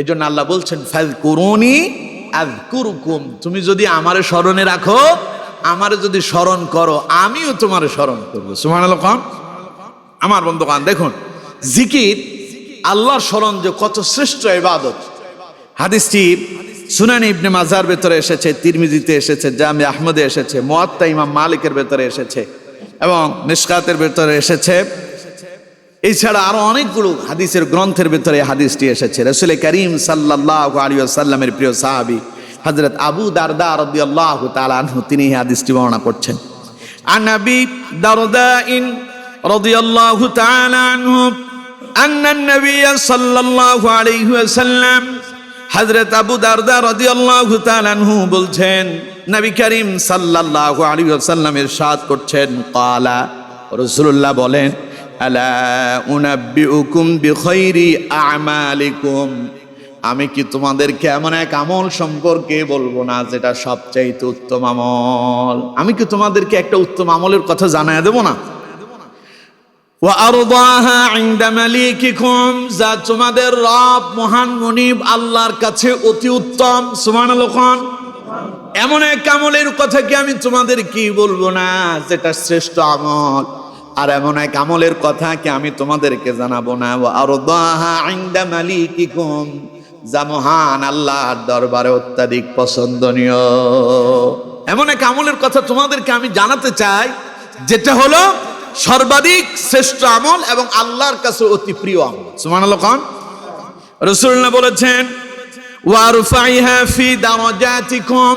এজন্য আল্লাহ বলছেন, ফাযকুরুনি আযকুরুকুম, তুমি যদি আমারে স্মরণে রাখো, আমারে যদি স্মরণ করো, আমিও তোমারে স্মরণ করবো। সুবহানাল্লাহ। আমার বন্ধুগণ দেখুন, জিকির আল্লাহর স্মরণ যে কত শ্রেষ্ঠ ইবাদত। হাদিসটি সুনান ইবনে মাজার ভেতরে এসেছে, তিরমিজিতে এসেছে, জামে আহমদে এসেছে, মুয়াত্তা ইমাম মালিকের ভেতরে এসেছে এবং মিশকাতের ভিতরে এসেছে। এছাড়া আরো অনেকগুলো হাদিসের গ্রন্থের ভিতরে হাদিসটি এসেছে। রাসূল করিম সাল্লাল্লাহু আলাইহি ওয়াসাল্লামের প্রিয় সাহাবী হযরত আবু দারদা রাদিয়াল্লাহু তাআলা আনহু তিনি এই হাদিসটি বর্ণনা করছেন। আন আবি দারদাইন রাদিয়াল্লাহু তাআলা আনহু আন্না নবী সাল্লাল্লাহু আলাইহি ওয়াসাল্লাম, হযরত আবু দারদা রাদিয়াল্লাহু তাআলা আনহু বলছেন, নবী করিম সাল্লাল্লাহু আলাইহি ওয়াসাল্লাম ইরশাদ করছেন, ক্বালা, রাসূলুল্লাহ বলেন, আলা উনাব্বিউকুম বিখাইরি আ'মালিকুম, আমি কি তোমাদেরকে এমন এক আমল সম্পর্কে বলবো না যেটা সবচাইতে উত্তম আমল? আমি কি তোমাদেরকে একটা উত্তম আমলের কথা জানায় দেব না? ওয়া আরদাহা ইনদা মালিকিকুম, যা তোমাদের রব মহান মুনিব আল্লাহর কাছে অতি উত্তম। সুবহানাল্লাহ। এমন এক আমলের কথা কি আমি তোমাদের কি বলবো না যেটা শ্রেষ্ঠ আমল? আর এমন এক আমলের কথা কি আমি তোমাদেরকে জানাবো না? ওয়া আরদাহা ইনদা মালিকিকুম, যা মহান আল্লাহর দরবারে অত্যাধিক পছন্দনীয়। এমন এক আমলের কথা তোমাদেরকে আমি জানাতে চাই যেটা হলো সর্বাধিক শ্রেষ্ঠ আমল এবং আল্লাহর কাছে অতি প্রিয় আমল। সুবহানাল্লাহ। রাসূলুল্লাহ বলেছেন, ওয়ারফাইহা ফি দারাজাতিকুম,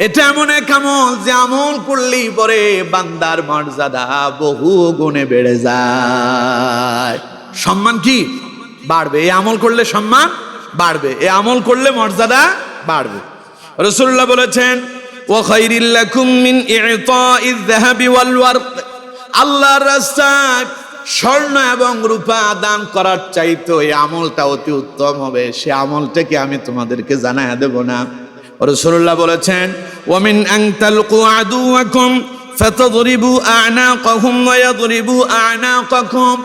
এটা এমন এক আমল যে আমল করলেই পরে বান্দার মর্যাদা বহু গুণে বেড়ে যায়। সম্মান কি বাড়বে? এই আমল করলে সম্মান বাড়বে, এই আমল করলে মর্যাদা বাড়বে। রাসূলুল্লাহ বলেছেন, ওয়া খায়রিল লাকুম মিন ই'তা'iয যাহাবি ওয়াল ওয়ারক, আল্লাহর রাস্তায় স্বর্ণ এবং রূপা দান করার চাইতে এই আমলটা অতি উত্তম হবে। সে আমলটাকে আমি তোমাদেরকে জানায় দেব না? রাসূলুল্লাহ বলেছেন, ওয়া মিন আন তালকু আদুওয়াকুম ফাতাদরিবু আ'নাকাহুম ওয়া ইয়াদরিবু আ'নাকাকুম,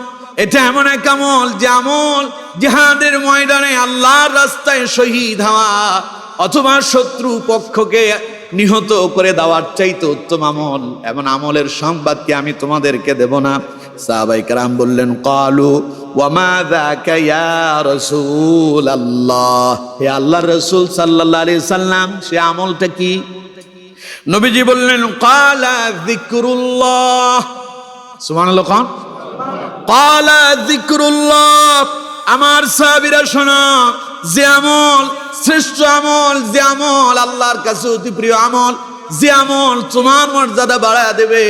এটা এমন এক আমল যে আমল জিহাদের ময়দানে আল্লাহর রাস্তায় শহীদ হওয়া অথবা শত্রু পক্ষকে নিহত করে দেওয়ার চাইতে উত্তম আমল। এমন আমলের সংবাদ কি আমি তোমাদেরকে দেব না? সাহাবায়ে কেরাম বললেন, ক্বালু ওয়া মা যাকা ইয়া রাসূলুল্লাহ, হে আল্লাহর রাসূল সাল্লাল্লাহু আলাইহি সাল্লাম, সে আমলটা কি? নবীজি বললেন, ক্বালা যিকরুল্লাহ। সুবহানাল্লাহ। ক্বালা যিকরুল্লাহ, আমার সাহাবীরা শোনো, যে আমল শ্রেষ্ঠ আমল, যে আমল আল্লাহর কাছে অতি প্রিয় আমল, যে আমল তোমার মর্যাদা বাড়ায় দেবে,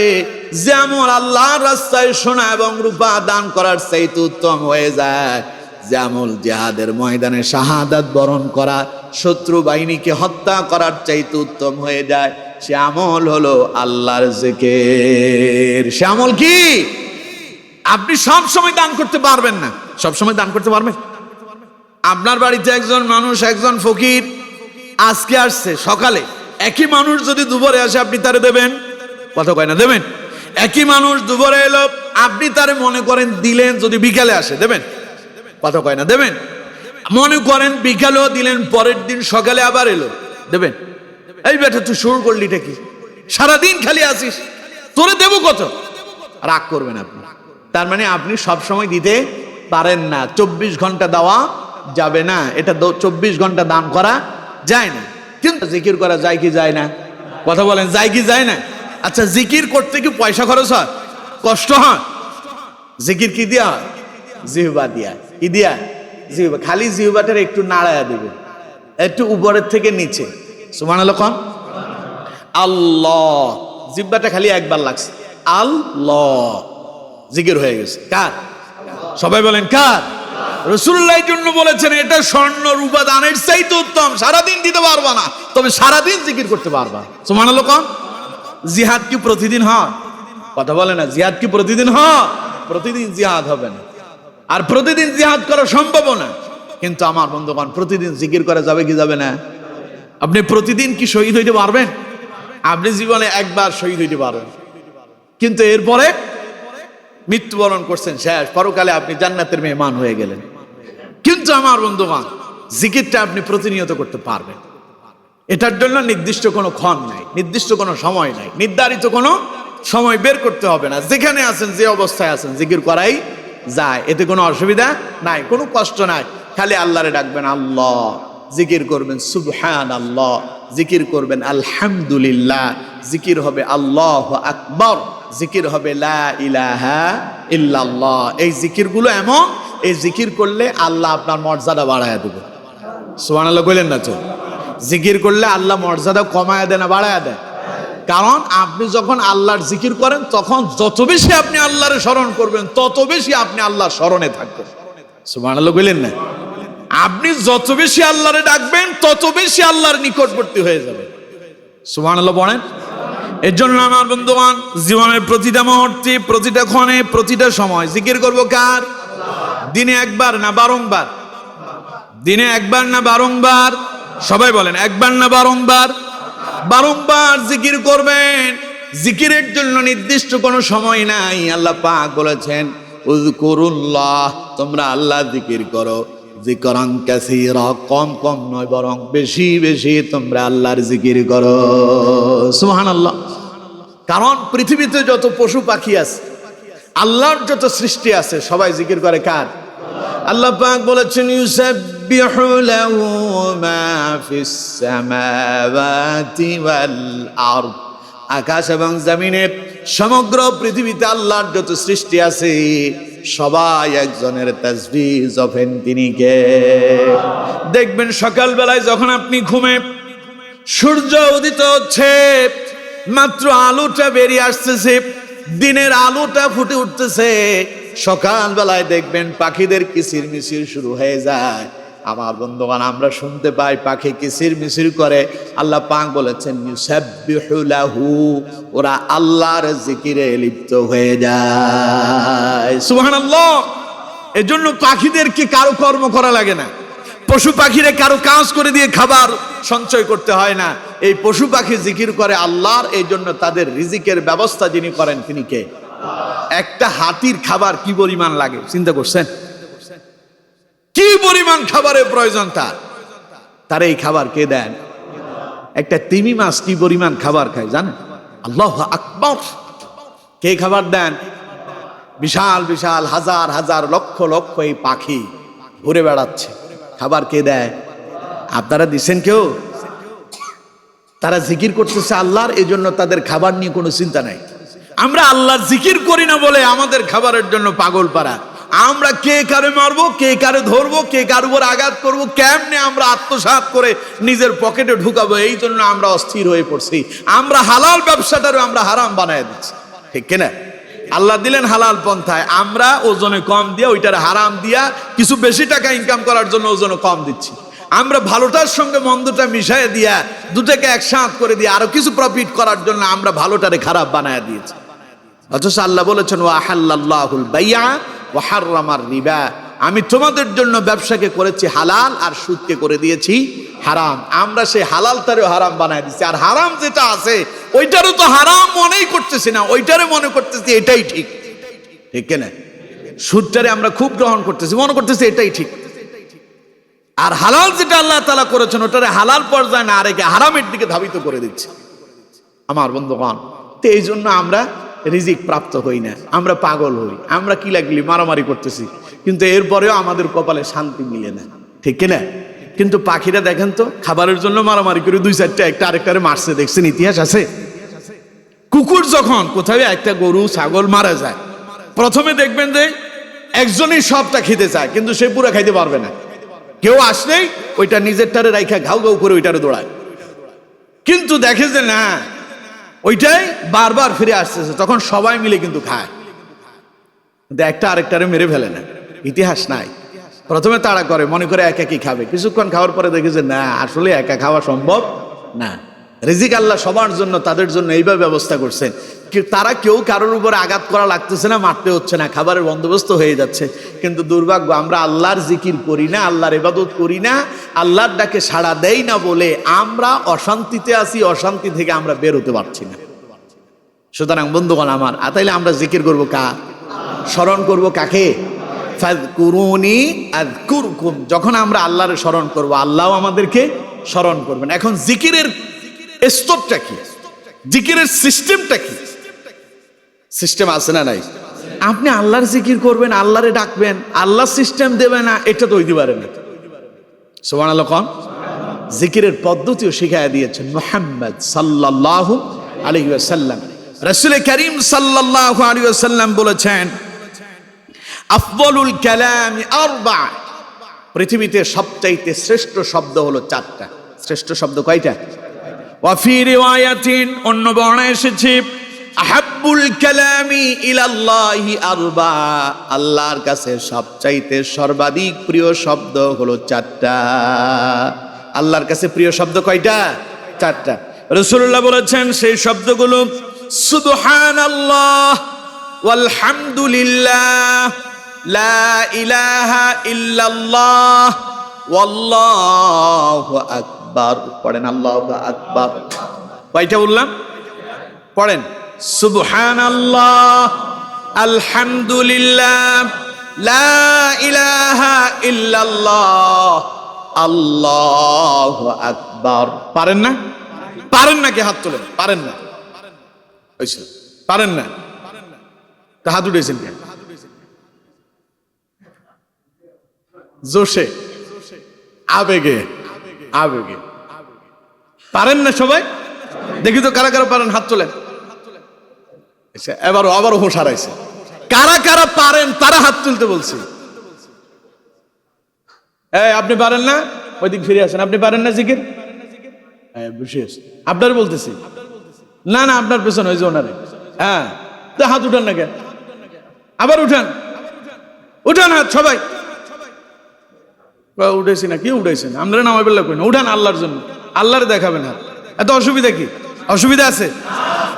যে আমল আল্লাহর রাস্তায় সোনা এবং রূপা দান করার চাইতে উত্তম হয়ে যায়, যে আমল জিহাদের ময়দানে শাহাদাত বরণ করা, শত্রু বাহিনীকে হত্যা করার চাইতে উত্তম হয়ে যায়, সে আমল হলো আল্লাহর জিকির। সে আমল কি? আপনি সব সময় দান করতে পারবেন না। সব সময় দান করতে পারবেন? আপনার বাড়িতে একজন মানুষ, একজন ফকির আজকে আসছে সকালে, একই মানুষ যদি দুপুরে আসে আপনি তারে দেবেন? কথা কয় না, দেবেন? একই মানুষ দুপুরে এলো, আপনি তারে মনে করেন দিলেন, যদি বিকালে আসে দেবেন? কথা কয় না, দেবেন? মনে করেন বিকালেও দিলেন, পরের দিন সকালে আবার এলো, দেবেন? এই বেটা তুই শুরু করলিটা কি? সারাদিন খালি আসিস, তোরে দেবো কত? রাগ করবেন আপনি। তার মানে আপনি সব সময় দিতে পারেন না। 24 ঘন্টা দেওয়া যাবে না, এটা 24 ঘন্টা দান করা যায় না। কিন্তু জিকির করা যায় কি যায় না? কথা বলেন, যায় কি যায় না? আচ্ছা, জিকির করতে কি পয়সা খরচ হয়? কষ্ট হয়? জিকির কি দিয়া হয়? জিহ্বা দিয়া। কি দিয়া? জিহ্বা। খালি জিহ্বাটার একটু নাড়ায়া দিবে, একটু উপরের থেকে নিচে। সুবহানাল্লাহ। আল্লাহ, জিহ্বাটা খালি একবার লাগছে, আল্লাহ, জিকির হয়ে গেছে। কার? সবাই বলেন কার? রাসূলুল্লাহর জন্য বলেছেন, এটা স্বর্ণ রূপা দানের চাইতে উত্তম। সারাদিন দিতে পারবা না, তবে সারাদিন জিকির করতে পারবা। সুবহানাল্লাহ। জিহাদ কি প্রতিদিন হয়? কথা বলে না, জিহাদ কি প্রতিদিন হয়? প্রতিদিন জিহাদ হবে না, আর প্রতিদিন জিহাদ করা সম্ভব না। কিন্তু আমার বন্ধুগণ, প্রতিদিন জিকির করা যাবে কি যাবে না? আপনি প্রতিদিন কি শহীদ হইতে পারবেন? আপনি জীবনে একবার শহীদ হইতে পারবেন, কিন্তু এরপরে মৃত্যুবরণ করছেন, শেষ, পরকালে আপনি জান্নাতের মেহমান হয়ে গেলেন। কিন্তু আমার বন্ধুগণ, জিকিরটা আপনি প্রতিনিয়ত করতে পারবেন। এটার জন্য নির্দিষ্ট কোনো ক্ষণ নাই, নির্দিষ্ট কোনো সময় নাই, নির্ধারিত কোনো সময় বের করতে হবে না। যেখানে আছেন, যে অবস্থায় আছেন, জিকির করাই যায়। এতে কোনো অসুবিধা নাই, কোনো কষ্ট নাই। খালি আল্লাহরে ডাকবেন, আল্লাহ, জিকির করবেন সুবহানাল্লাহ, জিকির করবেন আলহামদুলিল্লাহ, জিকির হবে আল্লাহু আকবার, জিকির হবে লা ইলাহা ইল্লাল্লাহ। এই জিকিরগুলো এমন, এই জিকির করলে আল্লাহ আপনার মর্যাদা বাড়ায় দেবে। সুবহানাল্লাহ কইলেন না তো? জিকির করলে আল্লাহ মর্যাদা কমায় দেয় না বাড়ায় দেয়? কারণ আপনি যখন আল্লাহর জিকির করেন তখন যত বেশি আপনি আল্লাহর স্মরণ করবেন তত বেশি আপনি আল্লাহর স্মরণে থাকবেন। সুবহানাল্লাহ কইলেন না? আপনি যত বেশি আল্লাহরে ডাকবেন তত বেশি আল্লাহর নিকটবর্তী হয়ে যাবে। সুবহানাল্লাহ বলেন। এর জন্য আমার বন্ধুগণ, জীবনের প্রতিটা মুহূর্তে, প্রতিটা ক্ষণে, প্রতিটা সময় জিকির করব কার? দিনে একবার না বারংবার? দিনে একবার না বারংবার? সবাই বলেন, একবার না বারংবার? বারংবার জিকির করবেন। জিকিরের জন্য নির্দিষ্ট কোনো সময় নাই। আল্লাহ পাক বলেছেন উযকুরুল্লাহ, তোমরা আল্লাহ জিকির করো। যিকরান কাসীরা, কম কম নয় বরং বেশি বেশি তোমরা আল্লাহর জিকির করো। সুবহানাল্লাহ। কারণ পৃথিবীতে যত পশু পাখি আছে, আল্লাহর যত সৃষ্টি আছে, সবাই জিকির করে কার? আল্লাহ পাক বলেছেন ইউসাব্বিহু লাহু মা ফিস সামাওয়াতি ওয়াল আরদ, আকাশ এবং জমিনের সমগ্র পৃথিবীতে আল্লাহর যত সৃষ্টি আছে সবাই একজনের তাসবিহ জপেন, তিনি কে? দেখবেন সকালবেলায় যখন আপনি ঘুমে, সূর্য উদিত হচ্ছে, মাত্র আলোটা বেরিয়ে আসতেছে, দিনের আলোটা ফুটে উঠতেছে, সকালবেলায় দেখবেন পাখিদের কিচির মিচির শুরু হয়ে যায়। আমার বন্ধুগণ, আমরা শুনতে পাই পাখি কিচির মিচির করে। আল্লাহ পাক বলেছেন ইউসাব্বিহু লাহু, ওরা আল্লাহর জিকিরে লিপ্ত হয়ে যায়। সুবহানাল্লাহ। এজন্য পাখিদেরকে কারো কর্ম করা লাগে না, পশু পাখিরে কারো কাজ করে দিয়ে খাবার সঞ্চয় করতে হয় না। এই পশু পাখি জিকির করে আল্লাহর, এই জন্য তাদের রিজিকের ব্যবস্থা যিনি করেন তিনি কে? একটা হাতির খাবার কি পরিমাণ লাগে চিন্তা করছেন? কি পরিমাণ খাবারের প্রয়োজন তার এই খাবার কে দেন? একটা তিমি মাছ কি পরিমাণ খাবার খায় জানেন? আল্লাহু আকবার। কে খাবার দেন? বিশাল বিশাল হাজার হাজার লক্ষ লক্ষ এই পাখি ঘুরে বেড়াচ্ছে, খাবার কে দেয়? আপনারা দিচ্ছেন কেউ? তারা জিকির করতেছে আল্লাহর, এই জন্য তাদের খাবার নিয়ে কোনো চিন্তা নাই। আমরা আল্লাহর জিকির করি না বলে আমাদের খাবারের জন্য পাগল পারা। আমরা কে কারে মারবো, কে কারে ধরবো, কে কার উপর আঘাত করবো, কেমনে আমরা আত্মসাৎ করে নিজের পকেটে ঢুকাবো, এই জন্য আমরা অস্থির হয়ে পড়ছি। আমরা হালাল ব্যবসাটারও আমরা হারাম বানায় দিচ্ছি, ঠিক কিনা? আল্লাহ দিলেন হালাল পন্থায়, আমরা ওজনে কম দিয়া ওইটার হারাম দিয়া কিছু বেশি টাকা ইনকাম করার জন্য ওজনে কম দিচ্ছি। আমরা ভালোটার সঙ্গে মন্দটা মিশাই দিয়া দুটাকে একসাথ করে দিয়ে আরো কিছু প্রফিট করার জন্য আমরা ভালোটারে খারাপ বানায় দিয়েছি। অথচ আল্লাহ বলেছেন ওয়া আহাল্লাল্লাহুল বাই'a ওয়া হাররামার রিবা, আমি তোমাদের জন্য ব্যবসাকে করেছি হালাল আর সুদকে করে দিয়েছি হারাম। আমরা সেই হালালটারে হারাম বানায় দিচ্ছি, আর হারাম যেটা আছে ওইটারও তো হারাম মনেই করতেছি না, ওইটারে মনে করতেছি এটাই ঠিক, ঠিক কিনা? সুদটারে আমরা খুব গ্রহণ করতেছি, মনে করতেছি এটাই ঠিক। আর হালাল যেটা আল্লাহ তাআলা করেছেন ওটারে হালাল পর্যায়ে না রেখে হারামের দিকে ধাবিত করে দিচ্ছে। আমার বন্ধুগণ, তো এই জন্য আমরা রিজিক প্রাপ্ত হই না, আমরা পাগল হই, আমরা কি লাগলি মারামারি করতেছি, কিন্তু এরপরেও আমাদের কপালে শান্তি মিলে না, ঠিক কিনা? কিন্তু পাখিরা দেখেন তো খাবারের জন্য মারামারি করে দুই চারটা একটা আরেকটারে মারছে, দেখছেন? ইতিহাস আছে। কুকুর যখন কোথাও একটা গরু ছাগল মারা যায়, প্রথমে দেখবেন যে একজনই সবটা খেতে চায়, কিন্তু সে পুরো খাইতে পারবে না। কেউ আসলেই ওইটা নিজেরটারে রাইখা ঘাউ ঘাউ করে ওইটারে দৌড়ায়, কিন্তু দেখে যে না ওইটাই বারবার ফিরে আসতেছে, তখন সবাই মিলে কিন্তু খায়, কিন্তু একটা আরেকটারে মেরে ফেলে না। ইতিহাস নাই। প্রথমে তাড়া করে, মনে করে একা কি খাবে, কিছুক্ষণ খাওয়ার পরে দেখে যে না আসলে একা খাওয়া সম্ভব না। রিজিক আল্লাহ সবার জন্য তাদের জন্য এইভাবে ব্যবস্থা করছেন, তারা কেউ কারোর উপরে আঘাত করা লাগতেছে না, মারতে হচ্ছে না, খাবারের বন্দোবস্ত হয়ে যাচ্ছে। কিন্তু দুর্ভাগ্য আমরা আল্লাহর জিকির করি না, আল্লাহর ইবাদত করি না, আল্লাহর ডাকে সাড়া দেই না বলে আমরা অশান্তিতে আছি, অশান্তি থেকে আমরা বের হতে পারছি না। সুতরাং বন্ধুগণ আমার, তাইলে আমরা জিকির করবো কার? স্মরণ করবো কাকে? ফাযকুরুনি আযকুরকুম। যখন আমরা আল্লাহরে স্মরণ করবো আল্লাহও আমাদেরকে স্মরণ করবেন। এখন জিকিরের স্তরটা কি, জিকিরের সিস্টেমটা কি? সিস্টেম আছে না নাই? আপনি আল্লাহর জিকির করবেন, আল্লাহরে ডাকবেন, আল্লাহ সিস্টেম দেবে না, এটা তো হইতে পারে না। সুবহানাল্লাহ কোন? জিকিরের পদ্ধতিও শিখাইয়া দিয়েছেন মুহাম্মদ সাল্লাল্লাহু আলাইহি ওয়াসাল্লাম। রাসূল করিম সাল্লাল্লাহু আলাইহি ওয়াসাল্লাম বলেছেন, আফদলুল কালামি আরবা, পৃথিবীতে সবচাইতে শ্রেষ্ঠ শব্দ হলো চারটা। শ্রেষ্ঠ শব্দ কয়টা? ওয়া ফি রিওয়ায়াতিন, অন্য বর্ণনায় এসেছে, আহাব্বুল কালামি ইলাল্লাহি আরবা, আল্লাহর কাছে সবচাইতে সর্বাধিক প্রিয় শব্দ হলো চারটা। আল্লাহর কাছে প্রিয় শব্দ কয়টা? চারটা। রাসূলুল্লাহ বলেছেন সেই শব্দগুলো সুবহানাল্লাহ ওয়াল হামদুলিল্লাহ, লা ইলাহা ইল্লাল্লাহ, ওয়াল্লাহু আকবার। পড়েন আল্লাহু আকবার। কয়টা বললাম? পড়েন সুবহানাল্লাহ, আলহামদুলিল্লাহ, লা ইলাহা ইল্লাল্লাহ, আল্লাহু আকবার। পারেন না? পারেন না কে হাত তোলেন? পারেন না? পারেন না? তা হাত উঠেছেন কেন? জোশে, আবেগে, আবেগে পারেন না সবাই? দেখি তো কারা কারা পারেন, হাত তোলেন। এবারও আবারও হুঁশ হারাইছে। কারা কারা পারেন তারা হাত তুলতে বলছি। আপনি পারেন না? ওইদিক ফিরে আসেন। আপনি পারেন না জিকির? আপনার বলতেছি না, না আপনার পেছনে ওই যে ওনারে। হ্যাঁ, তো হাত উঠান না কেন? আবার উঠান, উঠান হাত সবাই। উঠেছি না? কি উঠেছেন? আমরা নামাই বললে কই না, উঠান আল্লাহর জন্য, আল্লাহরে দেখাবেন হাত। এত অসুবিধা কি? অসুবিধা আছে?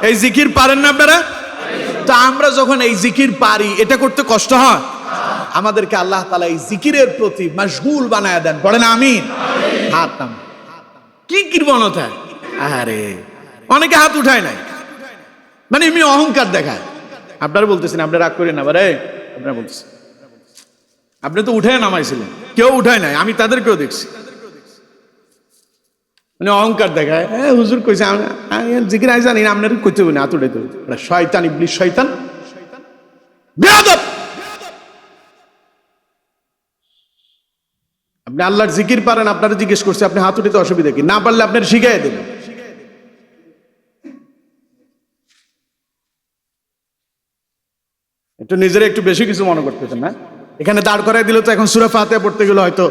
এই জিকির পারেন না আপনারা? তা আমরা যখন এই জিকির পারি, এটা করতে কষ্ট হয়? আমাদেরকে আল্লাহ তাআলা এই জিকিরের প্রতি মশগুল বানায় দেন। পড়েন আমিন। হাত নাম কি কৃপণতা! আরে অনেকে হাত উঠায় নাই, মানে এমনি অহংকার দেখায়। আপনারা বলতেছেন, আপনি রাগ করেন না। আপনারা বলতেছেন, আপনি তো উঠায় নামাইছিলেন, কেউ উঠায় নাই, আমি তাদেরকেও দেখছি। মানে অহংকার দেখায়। হুজুর কইছে জিকির আই জানি না, আপনার কইতে হবে না, হাত উঠাইতে হবে। শয়তান, ইবলিস শয়তান, বেয়াদব। আপনি আল্লাহর জিকির পারেন, আপনারা জিজ্ঞেস করছে আপনি হাত উঠাইতে অসুবিধা কি? না পারলে আপনার শিখাই দেবেন। একটু নিজেরা একটু বেশি কিছু মনে করতেছেন না? এখানে দাঁড় করাই দিল তো এখন সূরা ফাতিহা পড়তে গেলে হয়তো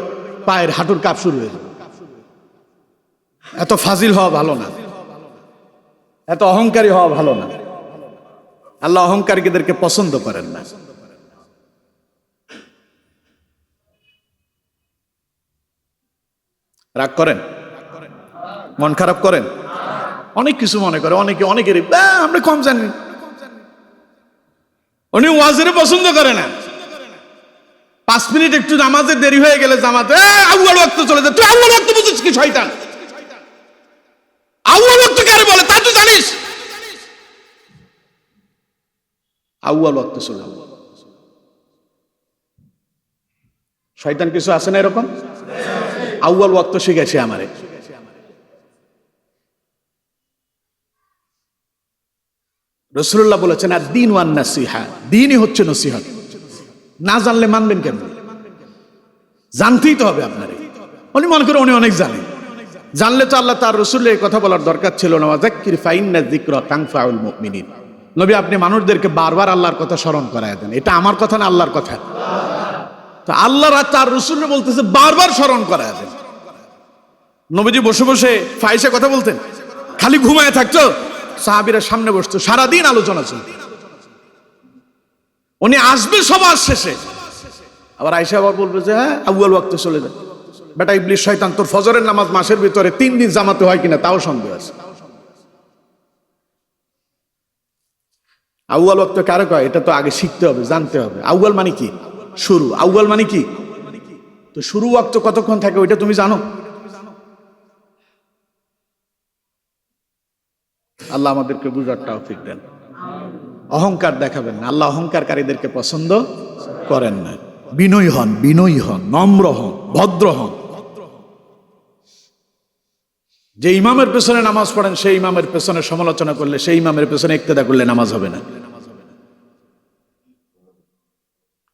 পায়ের হাঁটুর কাপ শুরু হয়ে যাবে। এত ফাজিল হওয়া ভালো না, এত অহংকারী হওয়া ভালো না। আল্লাহ অহংকারীদেরকে পছন্দ করেন না। রাগ করেন, মন খারাপ করেন, অনেক কিছু মনে করে অনেকে, অনেকেরই আমরা কম জানি। উনি ওয়াজের পছন্দ করে না। 5 মিনিট একটু নামাজে দেরি হয়ে গেলে জামাতে আউয়াল ওয়াক্ত চলে যায়। তুই আউয়াল ওয়াক্ত বুঝিস কি শয়তান? আউয়াল ওয়াক্ত কারে বলে তা তুই জানিস? আউয়াল ওয়াক্ত চলে যায়। শয়তান কিছু আছে না এরকম? আউয়াল ওয়াক্ত শিখেছে আমারে। রাসূলুল্লাহ বলেছেন আদ-দীন ওয়ান নাসিহা, দ্বীনই হচ্ছে নসিহত। না জানলে মানবেন কেন? জানতেই তো হবে আপনারে। উনি মনে করে উনি অনেক জানেন, জানলে তো আল্লাহ তার রাসূলের কথা বলার দরকার ছিল না। ওয়াযাক্কির ফাইন্না যিকরা তানফাউল মুমিনিন। নবী আপনি মানুষদেরকে বারবার আল্লাহর কথা স্মরণ করায় দেন। এটা আমার কথা না আল্লাহর কথা? তো আল্লাহ তার রাসূলকে বলতেছে বারবার স্মরণ করায় দেন। নবীজি বসে বসে ফাইসে কথা বলতেন, খালি ঘুমায় থাকতো, সাহাবীরা সামনে বসতো, সারাদিন আলোচনা চলত। উনি আসবে সবার শেষে, আবার আয়েশা আবার বলবে যে হ্যাঁ আউয়াল ওয়াক্তে চলে যায়। বেটা ইবলিস শয়তান, তোর ফজরের নামাজ মাসের ভিতরে 3 দিন জামাতে হয় কিনা তাও সন্দেহ আছে। আউয়াল ওয়াক্ত কারে কয়? এটা তো আগে শিখতে হবে, জানতে হবে। আউয়াল মানে কি? শুরু। আউয়াল মানে কি? তো শুরু ওয়াক্ত কতক্ষণ থাকে ওইটা তুমি জানো? আল্লাহ আমাদেরকে বুঝার তৌফিক দেন। অহংকার দেখাবেন না, আল্লাহ অহংকারকারীদেরকে পছন্দ করেন না। বিনয়ী হন, বিনয়ী হন, নম্র হন, ভদ্র হন। যে ইমামের পেছনে নামাজ পড়েন সেই ইমামের পেছনে সমালোচনা করলে, সেই ইমামের পেছনে ইক্তেদা করলে নামাজ হবে না।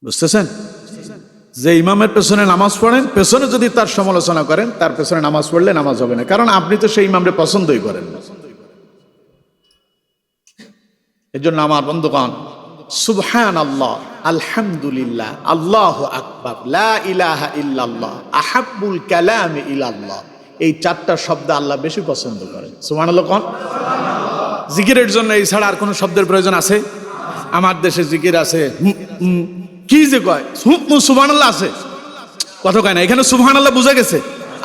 বুঝতেছেন? যে ইমামের পেছনে নামাজ পড়েন, পেছনে যদি তার সমালোচনা করেন, তার পেছনে নামাজ পড়লে নামাজ হবে না, কারণ আপনি তো সেই ইমামরে পছন্দই করেন না। এজন্য আমার বন্ধুগণ, সুবহানাল্লাহ, আলহামদুলিল্লাহ, আল্লাহু আকবার, লা ইলাহা ইল্লাল্লাহ, আহাব্বুল কালামি ইলাল্লাহ, এই চারটা শব্দ আল্লাহ বেশি পছন্দ করেন। সুবহানাল্লাহ কোন? জিকিরের জন্য এই ছাড়া আর কোনো শব্দের প্রয়োজন আছে? আমার দেশে জিকির আছে, কি যে কয় সুবহানাল্লাহ আছে, কথা কয় না। এখানে সুবহানাল্লাহ বুঝা গেছে,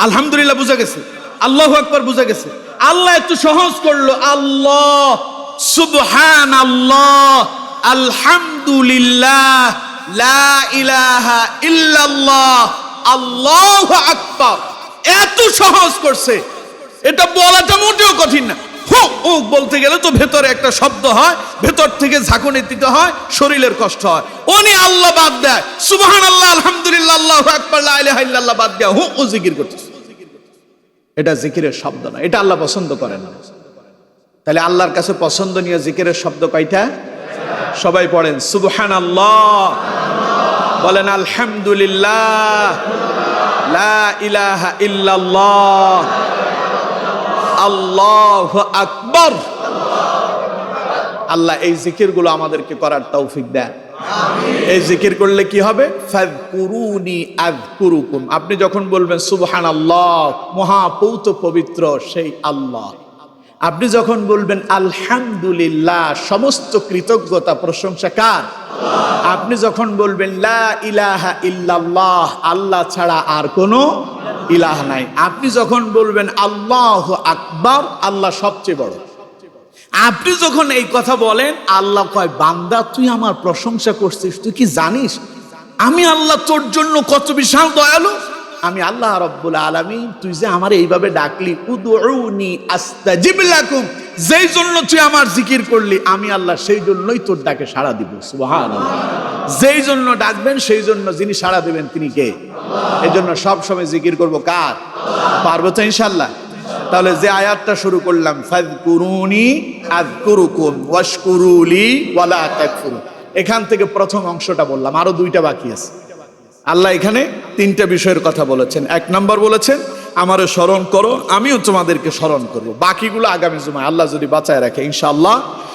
আলহামদুলিল্লাহ বুঝা গেছে, আল্লাহু আকবার বুঝা গেছে। আল্লাহ একটু সহজ করলো, আল্লাহ, সুবহানাল্লাহ, আলহামদুলিল্লাহ, লা ইলাহা ইল্লাল্লাহ, আল্লাহু আকবার। এত সহজ করছে, এটা বলাটা মোটেও কঠিন না। ও বলতে গেলে তো ভেতরে একটা শব্দ হয়, ভেতর থেকে ঝাঁকুনি দিতে হয়, শরীরের কষ্ট হয়। উনি আল্লাহ বাদ দেয়, সুবহানাল্লাহ, আলহামদুলিল্লাহ, আল্লাহু আকবার, লা ইলাহা ইল্লাল্লাহ বাদ দেয়, ও জিকির করতেছে। এটা জিকিরের শব্দ না, এটা আল্লাহ পছন্দ করেন না। তাহলে আল্লাহর কাছে পছন্দনীয় জিকিরের শব্দ কয়টা? সবাই পড়েন সুবহানাল্লাহ, বলেন আলহামদুলিল্লাহ, লা ইলাহা ইল্লাল্লাহ, আল্লাহু আকবার। আল্লাহ এই জিকিরগুলো আমাদেরকে করার তৌফিক দেন। এই জিকির করলে কি হবে? ফাযকুরুনি আযকুরুকুম। আপনি যখন বলবেন সুবহানাল্লাহ, মহাপৌত পবিত্র সেই আল্লাহ। আপনি যখন বলবেন আলহামদুলিল্লাহ, সমস্ত কৃতজ্ঞতা প্রশংসা কার? আপনি যখন বলবেন লা ইলাহা ইল্লাল্লাহ, আল্লাহ ছাড়া আর কোনো ইলাহ নাই। আপনি যখন বলবেন আল্লাহু আকবার, আল্লাহ সবচেয়ে বড়। আপনি যখন এই কথা বলেন, আল্লাহ কয় বান্দা তুই আমার প্রশংসা করছিস, তুই কি জানিস আমি আল্লাহ তোর জন্য কত বিশাল দয়ালু? আমি আল্লাহ রাব্বুল আলামিন, তুই যে আমার এইভাবে ডাকলি, উদউনি আস্তাজিব লাকুম, যেই জন্য তুই আমার জিকির করলি, আমি আল্লাহ সেই জন্যই তোর ডাকে সাড়া দিব। সুবহানাল্লাহ। যেই জন্য ডাকবেন সেই জন্য যিনি সাড়া দিবেন তিনি কে? এই জন্য সবসময় জিকির করবো কার? পারবো তো ইনশাল্লাহ? তাহলে যে আয়াতটা শুরু করলাম, ফাযকুরুনি আযকুরুকুম ওয়াশকুরুলি ওয়ালা তাকফুরুন, এখান থেকে প্রথম অংশটা বললাম, আরো দুইটা বাকি আছে। আল্লাহ এখানে তিনটা বিষয়ের কথা বলেছেন। এক নম্বর বলেছেন আমারে স্মরণ করো, আমিও তোমাদেরকে স্মরণ করবো। বাকিগুলো আগামী জুমায় আল্লাহ যদি বাঁচায় রাখে ইনশাআল্লাহ